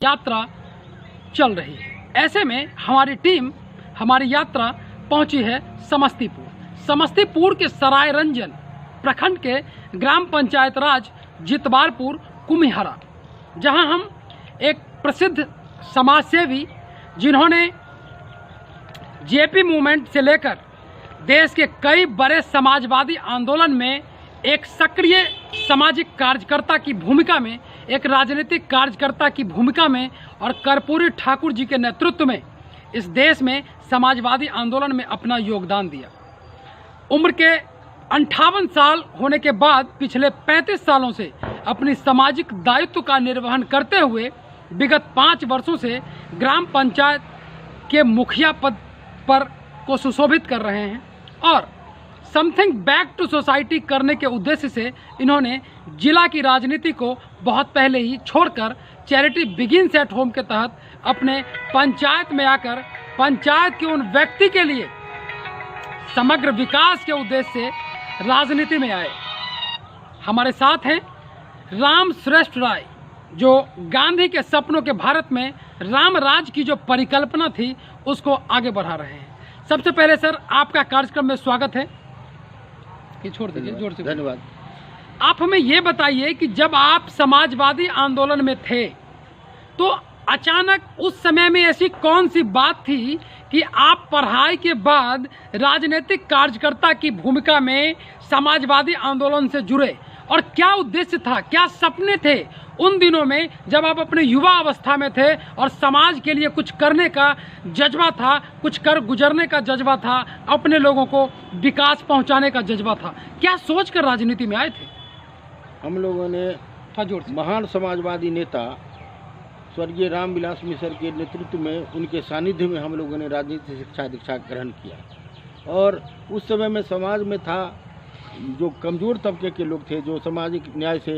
यात्रा चल रही है। ऐसे में हमारी टीम, हमारी यात्रा पहुंची है समस्तीपुर के सरायरंजन प्रखंड के ग्राम पंचायत राज जितवारपुर कुम्हिहरा, जहां हम एक प्रसिद्ध समाज सेवी जिन्होंने जेपी मूवमेंट से लेकर देश के कई बड़े समाजवादी आंदोलन में एक सक्रिय सामाजिक कार्यकर्ता की भूमिका में, एक राजनीतिक कार्यकर्ता की भूमिका में और कर्पूरी ठाकुर जी के नेतृत्व में इस देश में समाजवादी आंदोलन में अपना योगदान दिया। उम्र के 58 साल होने के बाद पिछले 35 सालों से अपनी सामाजिक दायित्व का निर्वहन करते हुए विगत 5 वर्षों से ग्राम पंचायत के मुखिया पद पर को सुशोभित कर रहे हैं और समथिंग बैक टू सोसाइटी करने के उद्देश्य से इन्होंने जिला की राजनीति को बहुत पहले ही छोड़कर चैरिटी बिगिन्स एट होम के तहत अपने पंचायत में आकर पंचायत के उन व्यक्ति के लिए समग्र विकास के उद्देश्य से राजनीति में आए। हमारे साथ हैं राम श्रेष्ठ राय, जो गांधी के सपनों के भारत में राम राज की जो परिकल्पना थी उसको आगे बढ़ा रहे हैं। सबसे पहले सर, आपका कार्यक्रम में स्वागत है। कि छोड़ दीजिए, जोर से धन्यवाद। आप हमें ये बताइए कि जब आप समाजवादी आंदोलन में थे तो अचानक उस समय में ऐसी कौन सी बात थी कि आप पढ़ाई के बाद राजनीतिक कार्यकर्ता की भूमिका में समाजवादी आंदोलन से जुड़े, और क्या उद्देश्य था, क्या सपने थे उन दिनों में जब आप अपने युवा अवस्था में थे और समाज के लिए कुछ करने का जज्बा था, कुछ कर गुजरने का जज्बा था, अपने लोगों को विकास पहुंचाने का जज्बा था? क्या सोच कर राजनीति में आए थे? हम लोगों ने महान समाजवादी नेता स्वर्गीय रामविलास मिश्र के नेतृत्व में, उनके सानिध्य में हम लोगों ने राजनीति शिक्षा दीक्षा ग्रहण किया। और उस समय में समाज में था जो कमज़ोर तबके के लोग थे, जो सामाजिक न्याय से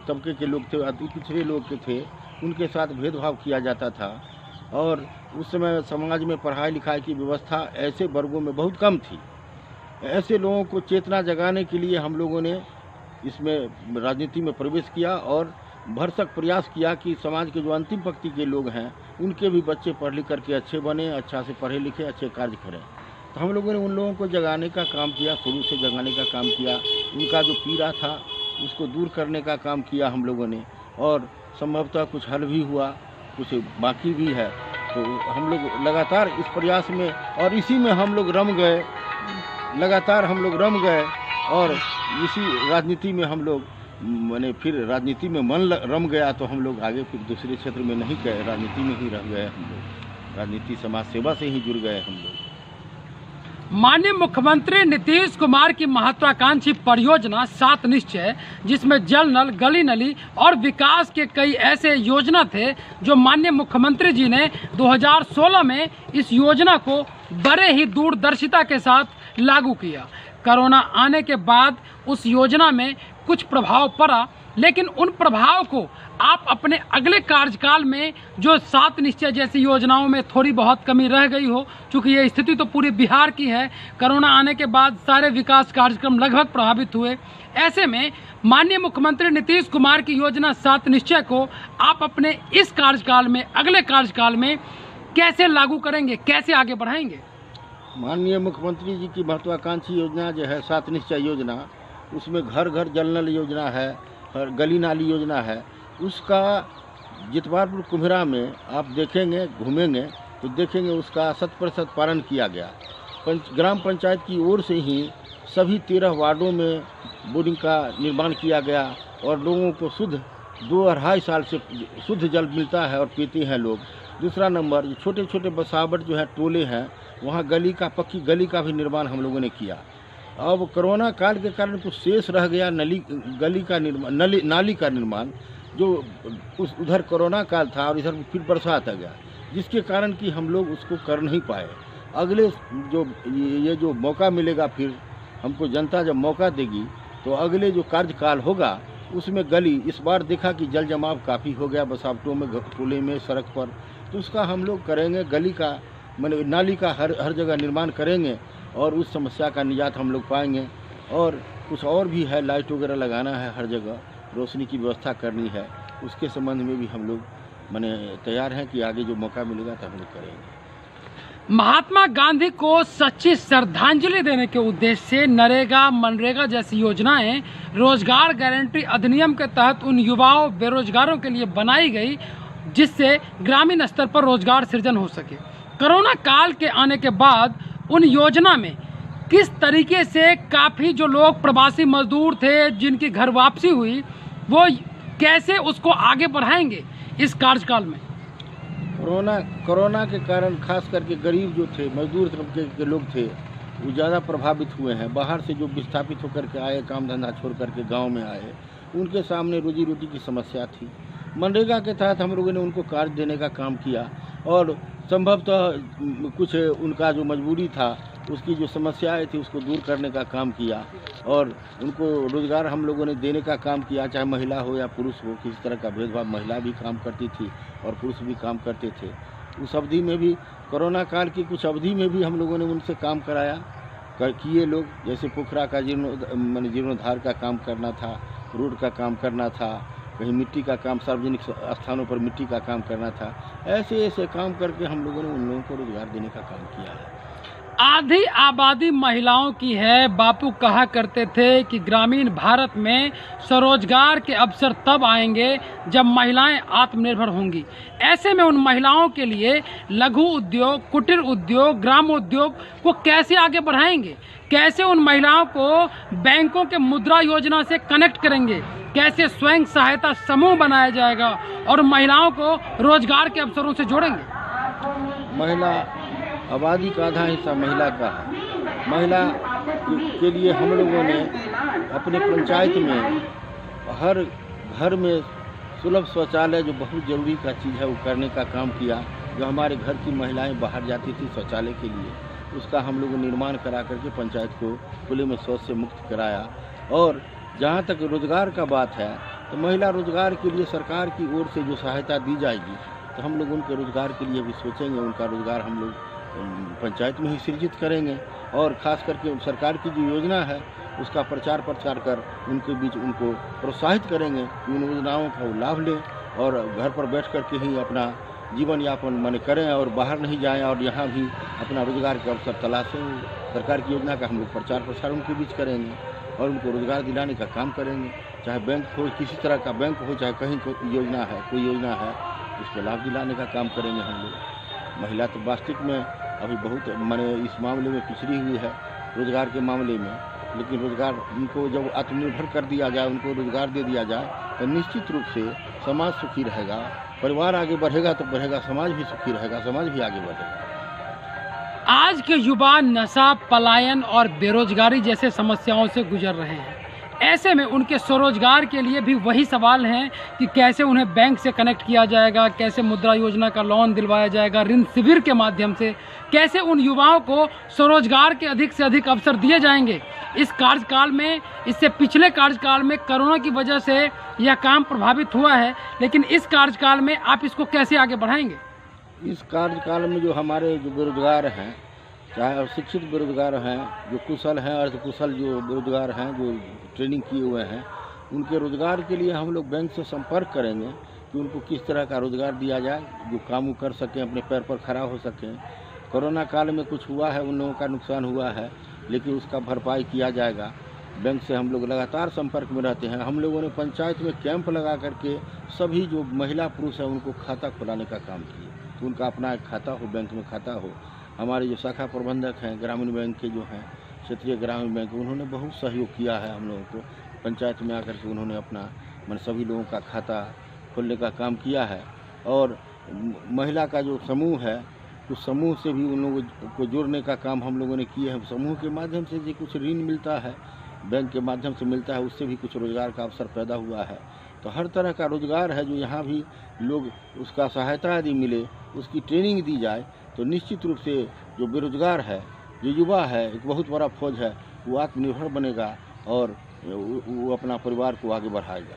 तबके के लोग थे, अति पिछड़े लोग के थे, उनके साथ भेदभाव किया जाता था। और उस समय समाज में पढ़ाई लिखाई की व्यवस्था ऐसे वर्गों में बहुत कम थी। ऐसे लोगों को चेतना जगाने के लिए हम लोगों ने इसमें राजनीति में प्रवेश किया और भरसक प्रयास किया कि समाज के जो अंतिम पंक्ति के लोग हैं उनके भी बच्चे पढ़ लिख करके अच्छे बने, अच्छा से पढ़े लिखे, अच्छे कार्य करें। तो हम लोगों ने उन लोगों को जगाने का काम किया, शुरू से जगाने का काम किया। उनका जो पीड़ा था उसको दूर करने का काम किया हम लोगों ने, और संभवतः कुछ हल भी हुआ, कुछ बाकी भी है। तो हम लोग लगातार इस प्रयास में और इसी में हम लोग रम गए, लगातार हम लोग रम गए और इसी राजनीति में हम लोग मैंने फिर राजनीति में मन रम गया तो हम लोग आगे फिर दूसरे क्षेत्र में नहीं गए, राजनीति में ही रह गए। हम लोग राजनीति समाज सेवा से ही जुड़ गए हम लोग। माननीय मुख्यमंत्री नीतीश कुमार की महत्वाकांक्षी परियोजना 7 निश्चय, जिसमें जल नल, गली नली और विकास के कई ऐसे योजना थे जो माननीय मुख्यमंत्री जी ने 2016 में इस योजना को बड़े ही दूरदर्शिता के साथ लागू किया। कोरोना आने के बाद उस योजना में कुछ प्रभाव पड़ा, लेकिन उन प्रभाव को आप अपने अगले कार्यकाल में जो 7 निश्चय जैसी योजनाओं में थोड़ी बहुत कमी रह गई हो, चूंकि ये स्थिति तो पूरे बिहार की है, कोरोना आने के बाद सारे विकास कार्यक्रम लगभग प्रभावित हुए। ऐसे में माननीय मुख्यमंत्री नीतीश कुमार की योजना 7 निश्चय को आप अपने इस कार्यकाल में, अगले कार्यकाल में कैसे लागू करेंगे, कैसे आगे बढ़ाएंगे? माननीय मुख्यमंत्री जी की महत्वाकांक्षी योजना जो है 7 निश्चय योजना, उसमें घर घर जल नल योजना है और गली नाली योजना है। उसका जितवारपुर कुम्हिहरा में आप देखेंगे, घूमेंगे तो देखेंगे उसका 100% पालन किया गया। ग्राम पंचायत की ओर से ही सभी 13 वार्डों में बोरिंग का निर्माण किया गया और लोगों को शुद्ध 2-2.5 साल से शुद्ध जल मिलता है और पीते हैं लोग। दूसरा नंबर, छोटे छोटे बसावट जो है टोले हैं, वहाँ गली का, पक्की गली का भी निर्माण हम लोगों ने किया। अब कोरोना काल के कारण कुछ शेष रह गया गली का निर्माण, नाली का निर्माण, जो उधर कोरोना काल था और इधर फिर बरसात आ गया, जिसके कारण कि हम लोग उसको कर नहीं पाए। अगले ये जो मौका मिलेगा, फिर हमको जनता जब मौका देगी तो अगले जो कार्यकाल होगा उसमें गली, इस बार देखा कि जल जमाव काफ़ी हो गया बसावटों में, टोले में, सड़क पर, तो उसका हम लोग करेंगे। गली का मैंने नाली का हर जगह निर्माण करेंगे और उस समस्या का निजात हम लोग पाएंगे। और कुछ और भी है, लाइट वगैरह लगाना है, हर जगह रोशनी की व्यवस्था करनी है, उसके संबंध में भी हम लोग मैंने तैयार हैं कि आगे जो मौका मिलेगा तो हम लोग करेंगे। महात्मा गांधी को सच्ची श्रद्धांजलि देने के उद्देश्य से नरेगा, मनरेगा जैसी योजनाएं रोजगार गारंटी अधिनियम के तहत उन युवाओं बेरोजगारों के लिए बनाई गई, जिससे ग्रामीण स्तर पर रोजगार सृजन हो सके। कोरोना काल के आने के बाद उन योजना में किस तरीके से काफ़ी जो लोग प्रवासी मजदूर थे जिनकी घर वापसी हुई, वो कैसे उसको आगे बढ़ाएंगे इस कार्यकाल में? कोरोना के कारण खास करके गरीब जो थे, मजदूर तबके के लोग थे, वो ज़्यादा प्रभावित हुए हैं। बाहर से जो विस्थापित होकर के आए, काम धंधा छोड़ करके गांव में आए, उनके सामने रोजी रोटी की समस्या थी। मनरेगा के तहत हम लोगों ने उनको कार्य देने का काम किया और संभवतः कुछ उनका जो मजबूरी था, उसकी जो समस्याएं थी, उसको दूर करने का काम किया और उनको रोज़गार हम लोगों ने देने का काम किया, चाहे महिला हो या पुरुष हो। किसी तरह का भेदभाव, महिला भी काम करती थी और पुरुष भी काम करते थे। उस अवधि में भी, कोरोना काल की कुछ अवधि में भी हम लोगों ने उनसे काम कराया किए लोग। जैसे पोखरा का जीर्णोद्धार का काम करना था, रोड का काम करना था, कहीं मिट्टी का काम, सार्वजनिक स्थानों पर मिट्टी का काम करना था। ऐसे ऐसे काम करके हम लोगों ने उन लोगों को रोजगार देने का काम किया है। आधी आबादी महिलाओं की है। बापू कहा करते थे कि ग्रामीण भारत में स्वरोजगार के अवसर तब आएंगे जब महिलाएं आत्मनिर्भर होंगी। ऐसे में उन महिलाओं के लिए लघु उद्योग, कुटीर उद्योग, ग्राम उद्योग को कैसे आगे बढ़ाएंगे? कैसे उन महिलाओं को बैंकों के मुद्रा योजना से कनेक्ट करेंगे? कैसे स्वयं सहायता समूह बनाया जाएगा और महिलाओं को रोजगार के अवसरों से जोड़ेंगे? महिला आबादी का आधा हिस्सा महिला का है। महिला के लिए हम लोगों ने अपने पंचायत में हर घर में सुलभ शौचालय, जो बहुत ज़रूरी का चीज़ है, वो करने का काम किया। जो हमारे घर की महिलाएं बाहर जाती थी शौचालय के लिए, उसका हम लोग निर्माण करा करके पंचायत को खुले में शौच से मुक्त कराया। और जहाँ तक रोजगार का बात है, तो महिला रोजगार के लिए सरकार की ओर से जो सहायता दी जाएगी, तो हम लोग उनके रोजगार के लिए भी सोचेंगे। उनका रोजगार हम लोग पंचायत में ही सृजित करेंगे और ख़ास करके सरकार की जो योजना है, उसका प्रचार कर उनके बीच उनको प्रोत्साहित करेंगे कि उन योजनाओं का वो लाभ लें और घर पर बैठ कर के ही अपना जीवन यापन करें और बाहर नहीं जाएं और यहाँ भी अपना रोजगार के अवसर तलाशें। सरकार की योजना का हम लोग प्रचार उनके बीच करेंगे और उनको रोजगार दिलाने का काम करेंगे। चाहे बैंक हो, किसी तरह का बैंक हो, चाहे कहीं कोई योजना है, उसको लाभ दिलाने का काम करेंगे हम लोग। महिला तो वास्तविक में अभी बहुत इस मामले में पिछड़ी हुई है, रोजगार के मामले में। लेकिन रोजगार उनको जब आत्मनिर्भर कर दिया जाए, उनको रोजगार दे दिया जाए, तो निश्चित रूप से समाज सुखी रहेगा, परिवार आगे बढ़ेगा तो बढ़ेगा, समाज भी सुखी रहेगा, समाज भी आगे बढ़ेगा। आज के युवा नशा, पलायन और बेरोजगारी जैसे समस्याओं से गुजर रहे हैं। ऐसे में उनके स्वरोजगार के लिए भी वही सवाल हैं कि कैसे उन्हें बैंक से कनेक्ट किया जाएगा, कैसे मुद्रा योजना का लोन दिलवाया जाएगा, ऋण शिविर के माध्यम से कैसे उन युवाओं को स्वरोजगार के अधिक से अधिक अवसर दिए जाएंगे। इस कार्यकाल में, इससे पिछले कार्यकाल में कोरोना की वजह से यह काम प्रभावित हुआ है, लेकिन इस कार्यकाल में आप इसको कैसे आगे बढ़ाएंगे? इस कार्यकाल में जो हमारे जो बेरोजगार हैं, चाहे अशिक्षित बेरोजगार हैं, जो कुशल हैं, अर्धकुशल जो बेरोजगार हैं, जो ट्रेनिंग किए हुए हैं, उनके रोजगार के लिए हम लोग बैंक से संपर्क करेंगे कि उनको किस तरह का रोजगार दिया जाए, जो काम कर सकें, अपने पैर पर खड़ा हो सकें। कोरोना काल में कुछ हुआ है, उन लोगों का नुकसान हुआ है, लेकिन उसका भरपाई किया जाएगा। बैंक से हम लोग लगातार संपर्क में रहते हैं। हम लोगों ने पंचायत में कैंप लगा करके सभी जो महिला पुरुष हैं उनको खाता खुलाने का काम किया, तो उनका अपना एक खाता हो, बैंक में खाता हो। हमारे जो शाखा प्रबंधक हैं ग्रामीण बैंक के, जो हैं क्षेत्रीय ग्रामीण बैंक, उन्होंने बहुत सहयोग किया है हम लोगों को। पंचायत में आकर के उन्होंने अपना सभी लोगों का खाता खोलने का काम किया है। और महिला का जो समूह है, उस समूह से भी उन लोगों को जोड़ने का काम हम लोगों ने किए हैं। समूह के माध्यम से जो कुछ ऋण मिलता है, बैंक के माध्यम से मिलता है, उससे भी कुछ रोजगार का अवसर पैदा हुआ है। तो हर तरह का रोजगार है जो यहाँ भी लोग, उसका सहायता यदि मिले, उसकी ट्रेनिंग दी जाए, तो निश्चित रूप से जो बेरोजगार है, जो युवा है, एक बहुत बड़ा फौज है, वो आत्मनिर्भर बनेगा और वो अपना परिवार को आगे बढ़ाएगा।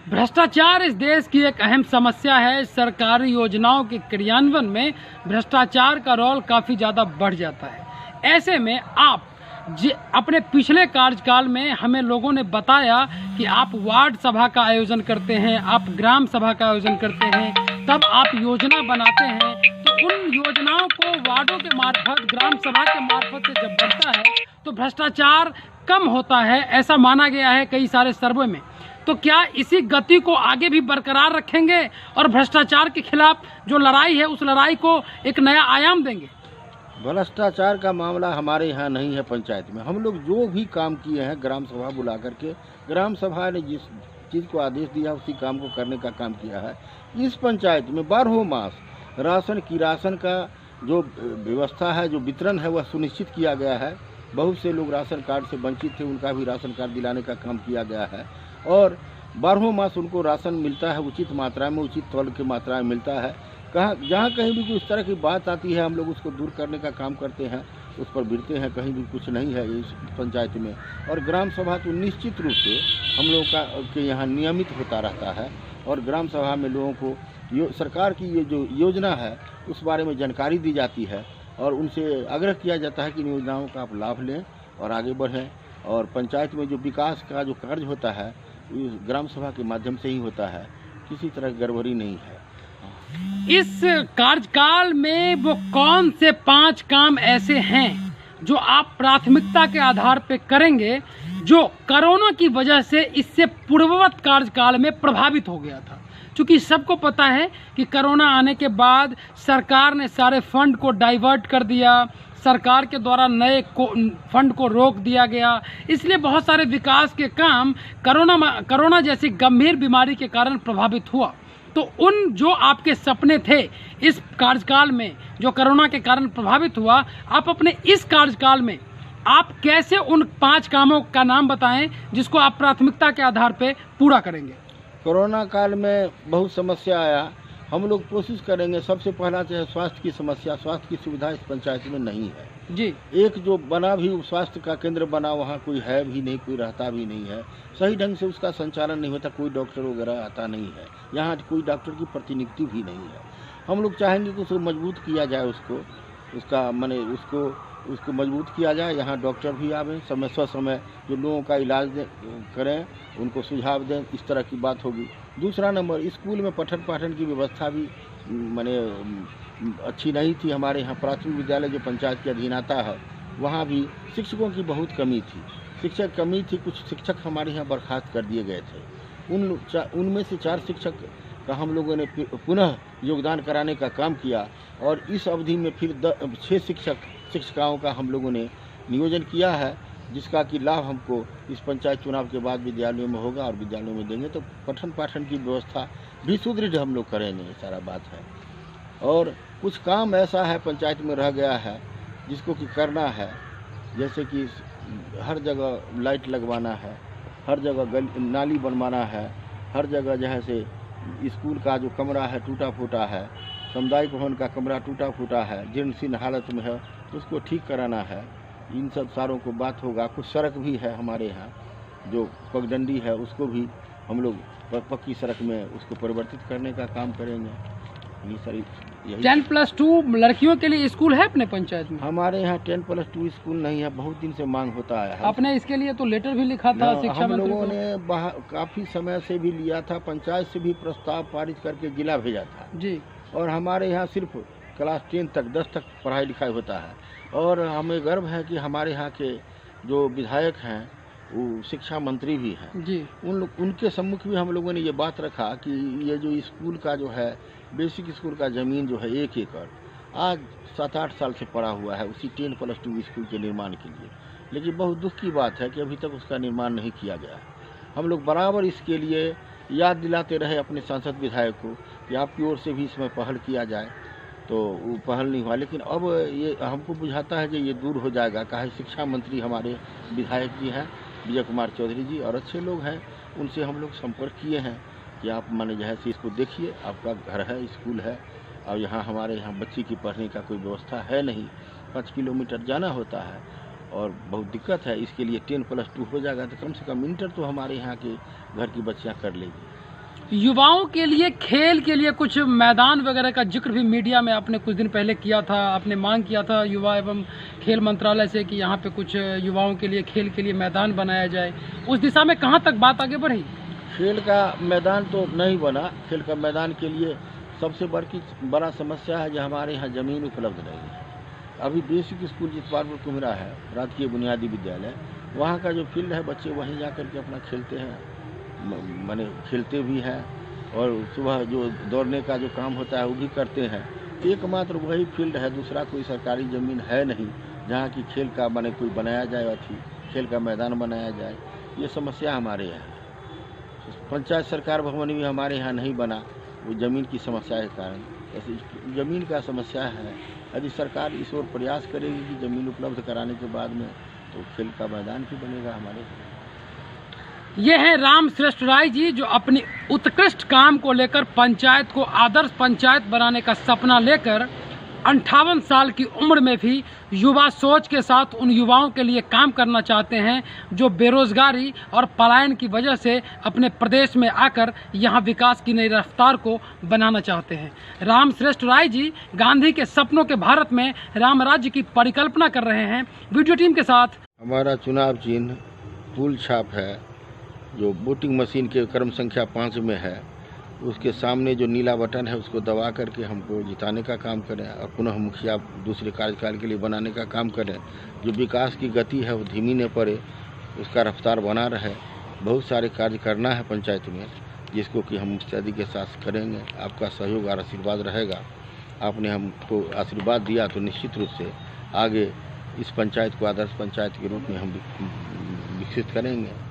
भ्रष्टाचार इस देश की एक अहम समस्या है। सरकारी योजनाओं के क्रियान्वयन में भ्रष्टाचार का रोल काफ़ी ज़्यादा बढ़ जाता है। ऐसे में आप अपने पिछले कार्यकाल में हमें लोगों ने बताया कि आप वार्ड सभा का आयोजन करते हैं, आप ग्राम सभा का आयोजन करते हैं, तब आप योजना बनाते हैं, तो उन योजनाओं को वार्डों के मार्फत, ग्राम सभा के मार्फत से जब बढ़ता है तो भ्रष्टाचार कम होता है, ऐसा माना गया है कई सारे सर्वे में। तो क्या इसी गति को आगे भी बरकरार रखेंगे और भ्रष्टाचार के खिलाफ जो लड़ाई है उस लड़ाई को एक नया आयाम देंगे? भ्रष्टाचार का मामला हमारे यहाँ नहीं है पंचायत में। हम लोग जो भी काम किए हैं ग्राम सभा बुला करके, ग्राम सभा ने जिस चीज़ को आदेश दिया उसी काम को करने का काम किया है। इस पंचायत में 12 मास राशन का जो व्यवस्था है, जो वितरण है, वह सुनिश्चित किया गया है। बहुत से लोग राशन कार्ड से वंचित थे, उनका भी राशन कार्ड दिलाने का काम किया गया है और 12 मास उनको राशन मिलता है, उचित मात्रा में, उचित तौल की मात्रा में मिलता है। जहाँ कहीं भी इस तरह की बात आती है हम लोग उसको दूर करने का काम करते हैं, उस पर भिड़ते हैं। कहीं भी कुछ नहीं है इस पंचायत में। और ग्राम सभा तो निश्चित रूप से हम लोग के यहाँ नियमित होता रहता है और ग्राम सभा में लोगों को सरकार की ये जो योजना है उस बारे में जानकारी दी जाती है और उनसे आग्रह किया जाता है कि इन योजनाओं का आप लाभ लें और आगे बढ़ें। और पंचायत में जो विकास का जो कार्य होता है ग्राम सभा के माध्यम से ही होता है, किसी तरह की गड़बड़ी नहीं है। इस कार्यकाल में वो कौन से 5 काम ऐसे हैं जो आप प्राथमिकता के आधार पे करेंगे, जो कोरोना की वजह से इससे पूर्ववत कार्यकाल में प्रभावित हो गया था? क्योंकि सबको पता है कि कोरोना आने के बाद सरकार ने सारे फंड को डाइवर्ट कर दिया, सरकार के द्वारा नए फंड को रोक दिया गया, इसलिए बहुत सारे विकास के काम कोरोना जैसी गंभीर बीमारी के कारण प्रभावित हुआ। तो उन जो आपके सपने थे इस कार्यकाल में जो कोरोना के कारण प्रभावित हुआ, आप अपने इस कार्यकाल में आप कैसे उन 5 कामों का नाम बताएं जिसको आप प्राथमिकता के आधार पे पूरा करेंगे? कोरोना काल में बहुत समस्या आया, हम लोग कोशिश करेंगे। सबसे पहला चाहे स्वास्थ्य की समस्या, स्वास्थ्य की सुविधा इस पंचायत में नहीं है जी। एक जो बना भी स्वास्थ्य का केंद्र बना, वहाँ कोई है भी नहीं, कोई रहता भी नहीं है, सही ढंग से उसका संचालन नहीं होता, कोई डॉक्टर वगैरह आता नहीं है, यहाँ कोई डॉक्टर की प्रतिनियुक्ति भी नहीं है। हम लोग चाहेंगे कि उसको मजबूत किया जाए, उसको मजबूत किया जाए। यहाँ डॉक्टर भी आवे, समय समय जो लोगों का इलाज करें, उनको सुझाव दें, इस तरह की बात होगी। दूसरा नंबर, स्कूल में पठन पाठन की व्यवस्था भी अच्छी नहीं थी। हमारे यहाँ प्राथमिक विद्यालय जो पंचायत के अधीन आता है वहाँ भी शिक्षकों की बहुत कमी थी, कुछ शिक्षक हमारे यहाँ बर्खास्त कर दिए गए थे। उनमें से 4 शिक्षक का हम लोगों ने पुनः योगदान कराने का काम किया और इस अवधि में फिर 6 शिक्षिकाओं का हम लोगों ने नियोजन किया है, जिसका कि लाभ हमको इस पंचायत चुनाव के बाद विद्यालयों में होगा और विद्यालयों में देंगे। तो पठन पाठन की व्यवस्था भी सुदृढ़ हम लोग करेंगे, सारा बात है। और कुछ काम ऐसा है पंचायत में रह गया है जिसको कि करना है, जैसे कि हर जगह लाइट लगवाना है, हर जगह नाली बनवाना है, हर जगह जैसे स्कूल का जो कमरा है टूटा फूटा है, सामुदायिक भवन का कमरा टूटा फूटा है, जीर्ण हालत में है, तो उसको ठीक कराना है। इन सब सारों को बात होगा। कुछ सड़क भी है हमारे यहाँ, जो पगडंडी है उसको भी हम लोग पक्की सड़क में उसको परिवर्तित करने का काम करेंगे। ये सारी 10+2 लड़कियों के लिए स्कूल है अपने पंचायत में? हमारे यहाँ 10+2 स्कूल नहीं है, बहुत दिन से मांग होता है। आपने इसके लिए तो लेटर भी लिखा था शिक्षा मंत्री को? हम लोगों ने काफ़ी समय से भी लिया था, पंचायत से भी प्रस्ताव पारित करके जिला भेजा था जी। और हमारे यहाँ सिर्फ क्लास 10 तक 10 तक पढ़ाई लिखाई होता है। और हमें गर्व है कि हमारे यहाँ के जो विधायक हैं वो शिक्षा मंत्री भी हैं जी। उनके सम्मुख भी हम लोगों ने ये बात रखा कि ये जो स्कूल का जो है बेसिक स्कूल का ज़मीन जो है 1 एकड़ आज 7-8 साल से पड़ा हुआ है उसी 10+2 स्कूल के निर्माण के लिए, लेकिन बहुत दुख की बात है कि अभी तक उसका निर्माण नहीं किया गया। हम लोग बराबर इसके लिए याद दिलाते रहे अपने सांसद विधायक को कि आपकी ओर से भी इसमें पहल किया जाए, तो वो पहल नहीं हुआ। लेकिन अब ये हमको बुझाता है कि ये दूर हो जाएगा। कहा शिक्षा मंत्री हमारे विधायक जी हैं विजय कुमार चौधरी जी, और अच्छे लोग हैं, उनसे हम लोग संपर्क किए हैं कि आप माने जैसे इसको देखिए, आपका घर है, स्कूल है, और यहाँ हमारे यहाँ बच्ची की पढ़ने का कोई व्यवस्था है नहीं, 5 किलोमीटर जाना होता है और बहुत दिक्कत है। इसके लिए 10+2 हो जाएगा तो कम से कम इंटर तो हमारे यहाँ के घर की बच्चियाँ कर लेगी। युवाओं के लिए खेल के लिए कुछ मैदान वगैरह का जिक्र भी मीडिया में आपने कुछ दिन पहले किया था, आपने मांग किया था युवा एवं खेल मंत्रालय से कि यहाँ पे कुछ युवाओं के लिए खेल के लिए मैदान बनाया जाए। उस दिशा में कहाँ तक बात आगे बढ़ी? खेल का मैदान तो नहीं बना। खेल का मैदान के लिए सबसे बड़ा समस्या है जो हमारे यहाँ ज़मीन उपलब्ध नहीं है। अभी बेसिक स्कूल जितवारपुर कुमरा है, राजकीय बुनियादी विद्यालय, वहाँ का जो फील्ड है बच्चे वहीं जा कर के अपना खेलते हैं, माने खेलते भी हैं और सुबह जो दौड़ने का जो काम होता है वो भी करते हैं। एकमात्र वही फील्ड है, दूसरा कोई सरकारी ज़मीन है नहीं जहाँ की खेल का माने कोई बनाया जाए, खेल का मैदान बनाया जाए। ये समस्या हमारे यहाँ है। पंचायत सरकार भवन भी हमारे यहाँ नहीं बना, वो ज़मीन की समस्या के कारण। ऐसे ज़मीन का समस्या है। यदि सरकार इस ओर प्रयास करेगी कि ज़मीन उपलब्ध कराने के बाद में तो खेल का मैदान भी बनेगा हमारे यहाँ। ये हैं राम श्रेष्ठ राय जी, जो अपनी उत्कृष्ट काम को लेकर पंचायत को आदर्श पंचायत बनाने का सपना लेकर 58 साल की उम्र में भी युवा सोच के साथ उन युवाओं के लिए काम करना चाहते हैं जो बेरोजगारी और पलायन की वजह से अपने प्रदेश में आकर यहाँ विकास की नई रफ्तार को बनाना चाहते हैं। राम श्रेष्ठ राय जी गांधी के सपनों के भारत में राम राज्य की परिकल्पना कर रहे हैं। वीडियो टीम के साथ हमारा चुनाव चिन्ह फूल छाप है, जो वोटिंग मशीन के क्रम संख्या 5 में है। उसके सामने जो नीला बटन है उसको दबा करके हमको जिताने का काम करें और पुनः मुखिया दूसरे कार्यकाल के लिए बनाने का काम करें। जो विकास की गति है वो धीमी न पड़े, उसका रफ्तार बना रहे। बहुत सारे कार्य करना है पंचायत में, जिसको कि हम मुस्तैदी के साथ करेंगे। आपका सहयोग और आशीर्वाद रहेगा। आपने हमको आशीर्वाद दिया तो निश्चित रूप से आगे इस पंचायत को आदर्श पंचायत के रूप में हम विकसित करेंगे।